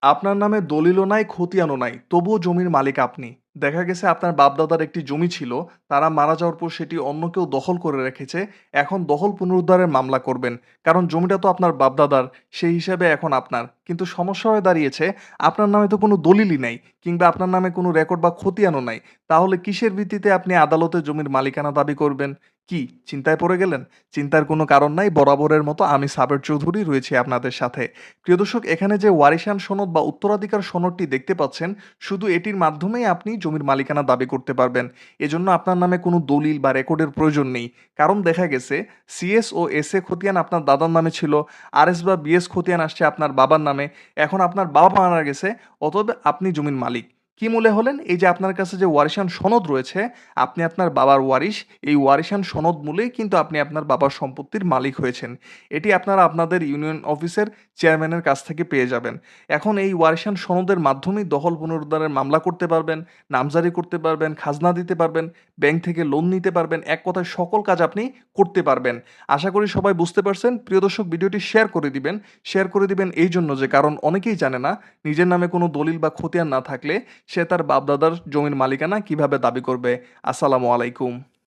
আপনার নামে দলিলও নাই, খতিয়ানও নাই, তবুও জমির মালিক আপনি। দেখা গেছে আপনার বাপ-দাদার একটি জমি ছিল, তারা মারা যাওয়ার পর সেটি অন্য কেউ দখল করে রেখেছে। এখন দখল পুনরুদ্ধারের মামলা করবেন। কারণ জমিটা তো আপনার বাপ-দাদার, সেই হিসাবে এখন আপনার। কিন্তু সমস্যা হয়ে দাঁড়িয়েছে, আপনার নামে তো কোনো দলিলই নাই, কিংবা আপনার নামে কোনো রেকর্ড বা খতিয়ানও নাই। তাহলে কিসের ভিত্তিতে আপনি আদালতে জমির মালিকানা দাবি করবেন? কি চিন্তায় পড়ে গেলেন? চিন্তার কোনো কারণ নাই, বরাবরের মতো আমি সাবের চৌধুরী রয়েছি আপনাদের সাথে। প্রিয় দর্শক, এখানে যে ওয়ারিশান সনদ বা উত্তরাধিকার সনদটি দেখতে পাচ্ছেন, শুধু এটির মাধ্যমেই আপনি জমির মালিকানা দাবি করতে পারবেন। এজন্য আপনার নামে কোনো দলিল বা রেকর্ডের প্রয়োজন নেই। কারণ দেখা গেছে সিএস ও এসএ খতিয়ান আপনার দাদার নামে ছিল, আরএস বা বিএস খতিয়ান আসছে আপনার বাবার নামে। এখন আপনার বাবা মারা গেছে, অতএব আপনি জমির মালিক। কি মূলে হলেন? এই যে আপনার কাছে যে ওয়ারিশান সনদ রয়েছে, আপনি আপনার বাবার ওয়ারিশ। এই ওয়ারিশান সনদ মূলেই কিন্তু আপনি আপনার বাবার সম্পত্তির মালিক হয়েছেন। এটি আপনারা আপনাদের ইউনিয়ন অফিসের চেয়ারম্যানের কাছ থেকে পেয়ে যাবেন। এখন এই ওয়ারিশান সনদের মাধ্যমেই দখল পুনরুদ্ধারের মামলা করতে পারবেন, নামজারি করতে পারবেন, খাজনা দিতে পারবেন, ব্যাংক থেকে লোন নিতে পারবেন। এক কথায় সকল কাজ আপনি করতে পারবেন। আশা করি সবাই বুঝতে পারছেন। প্রিয় দর্শক, ভিডিওটি শেয়ার করে দিবেন। শেয়ার করে দিবেন এই জন্য যে, কারণ অনেকেই জানে না নিজের নামে কোনো দলিল বা খতিয়ান না থাকলে সে তার বাপ-দাদার জমির মালিকানা কিভাবে দাবি করবে। আসসালামু আলাইকুম।